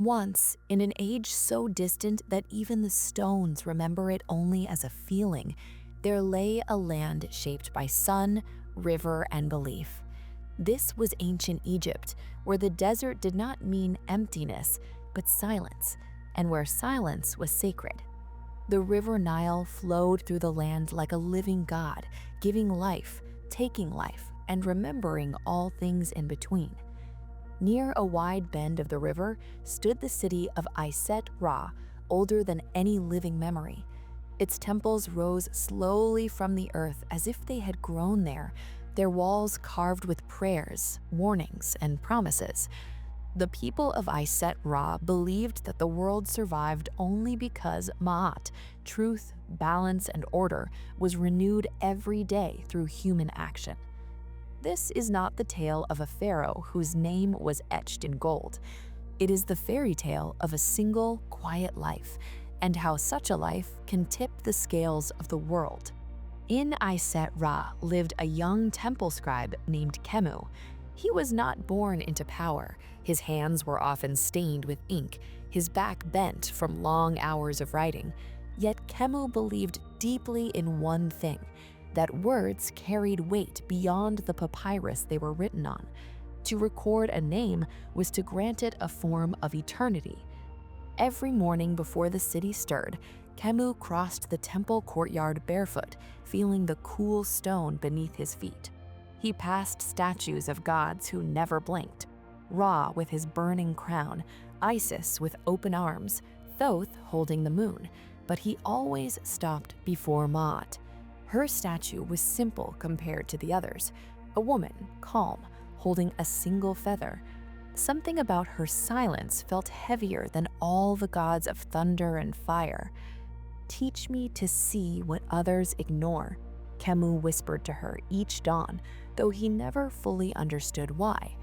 Once, in an age so distant that even the stones remember it only as a feeling, there lay a land shaped by sun, river, and belief. This was ancient Egypt, where the desert did not mean emptiness, but silence, and where silence was sacred. The river Nile flowed through the land like a living god, giving life, taking life, and remembering all things in between. Near a wide bend of the river stood the city of Iset-Ra, older than any living memory. Its temples rose slowly from the earth as if they had grown there, their walls carved with prayers, warnings, and promises. The people of Iset-Ra believed that the world survived only because Ma'at, truth, balance, and order, was renewed every day through human action. This is not the tale of a pharaoh whose name was etched in gold. It is the fairy tale of a single, quiet life, and how such a life can tip the scales of the world. In Iset-Ra lived a young temple scribe named Khemu. He was not born into power. His hands were often stained with ink, his back bent from long hours of writing. Yet Khemu believed deeply in one thing, that words carried weight beyond the papyrus they were written on. To record a name was to grant it a form of eternity. Every morning before the city stirred, Khemu crossed the temple courtyard barefoot, feeling the cool stone beneath his feet. He passed statues of gods who never blinked: Ra with his burning crown, Isis with open arms, Thoth holding the moon, but he always stopped before Ma'at. Her statue was simple compared to the others, a woman, calm, holding a single feather. Something about her silence felt heavier than all the gods of thunder and fire. "Teach me to see what others ignore," Khemu whispered to her each dawn, though he never fully understood why.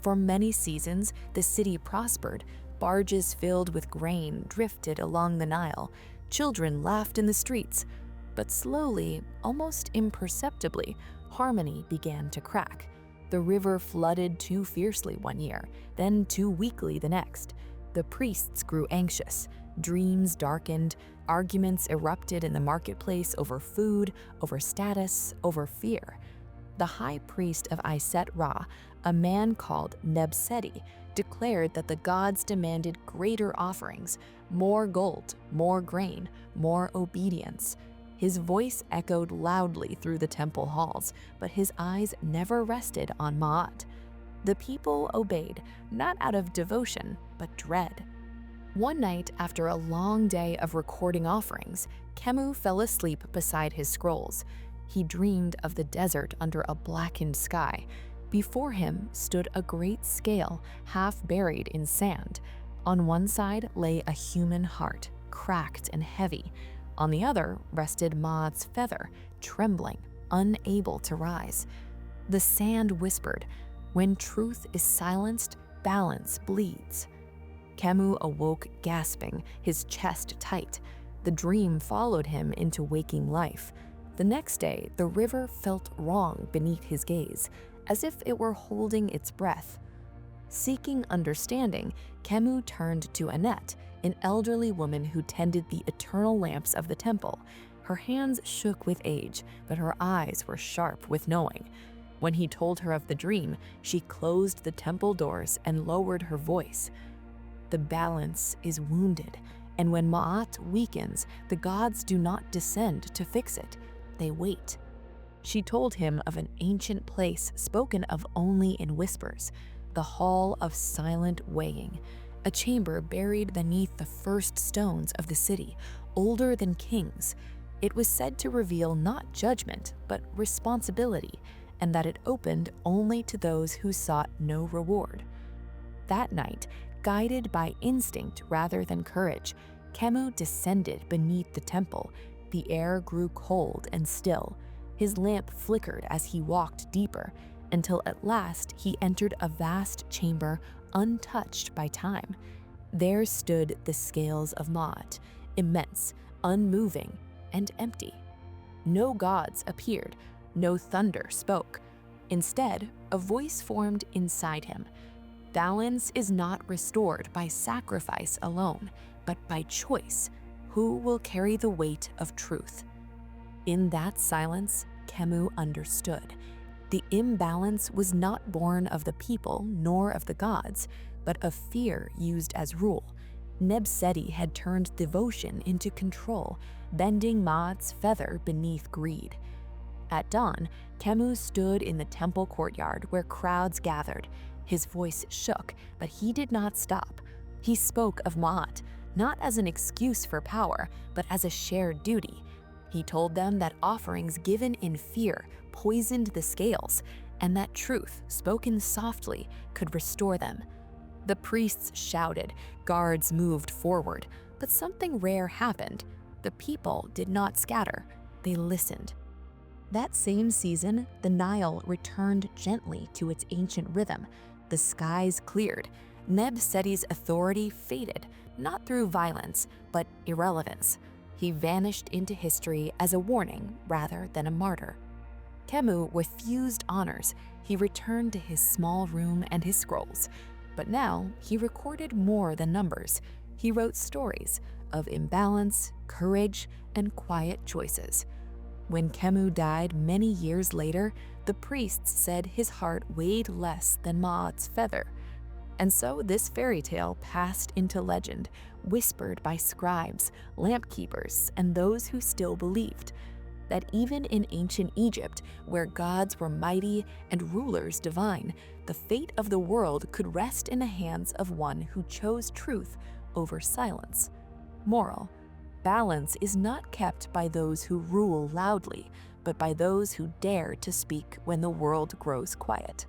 For many seasons, the city prospered. Barges filled with grain drifted along the Nile. Children laughed in the streets. But slowly, almost imperceptibly, harmony began to crack. The river flooded too fiercely one year, then too weakly the next. The priests grew anxious, dreams darkened, arguments erupted in the marketplace over food, over status, over fear. The high priest of Iset-Ra, a man called Nebseti, declared that the gods demanded greater offerings, more gold, more grain, more obedience. His voice echoed loudly through the temple halls, but his eyes never rested on Ma'at. The people obeyed, not out of devotion, but dread. One night, after a long day of recording offerings, Khemu fell asleep beside his scrolls. He dreamed of the desert under a blackened sky. Before him stood a great scale, half buried in sand. On one side lay a human heart, cracked and heavy. On the other rested Ma'at's feather, trembling, unable to rise. The sand whispered, "When truth is silenced, balance bleeds." Khemu awoke gasping, his chest tight. The dream followed him into waking life. The next day, the river felt wrong beneath his gaze, as if it were holding its breath. Seeking understanding, Khemu turned to Anet, an elderly woman who tended the eternal lamps of the temple. Her hands shook with age, but her eyes were sharp with knowing. When he told her of the dream, she closed the temple doors and lowered her voice. "The balance is wounded, and when Ma'at weakens, the gods do not descend to fix it. They wait." She told him of an ancient place spoken of only in whispers, the Hall of Silent Weighing, a chamber buried beneath the first stones of the city, older than kings. It was said to reveal not judgment, but responsibility, and that it opened only to those who sought no reward. That night, guided by instinct rather than courage, Khemu descended beneath the temple. The air grew cold and still. His lamp flickered as he walked deeper, until at last he entered a vast chamber untouched by time. There stood the scales of Ma'at, immense, unmoving, and empty. No gods appeared, no thunder spoke. Instead, a voice formed inside him. Balance is not restored by sacrifice alone, but by choice. Who will carry the weight of truth? In that silence, Khemu understood. The imbalance was not born of the people nor of the gods, but of fear used as rule. Nebsedi had turned devotion into control, bending Maat's feather beneath greed. At dawn, Khemu stood in the temple courtyard where crowds gathered. His voice shook, but he did not stop. He spoke of Maat, not as an excuse for power, but as a shared duty. He told them that offerings given in fear poisoned the scales, and that truth, spoken softly, could restore them. The priests shouted, guards moved forward, but something rare happened. The people did not scatter, they listened. That same season, the Nile returned gently to its ancient rhythm. The skies cleared. Nebsedi's authority faded, not through violence, but irrelevance. He vanished into history as a warning rather than a martyr. Khemu refused honors. He returned to his small room and his scrolls. But now he recorded more than numbers. He wrote stories of imbalance, courage, and quiet choices. When Khemu died many years later, the priests said his heart weighed less than Maat's feather. And so this fairy tale passed into legend, whispered by scribes, lamp keepers, and those who still believed that even in ancient Egypt, where gods were mighty and rulers divine, the fate of the world could rest in the hands of one who chose truth over silence. Moral: balance is not kept by those who rule loudly, but by those who dare to speak when the world grows quiet.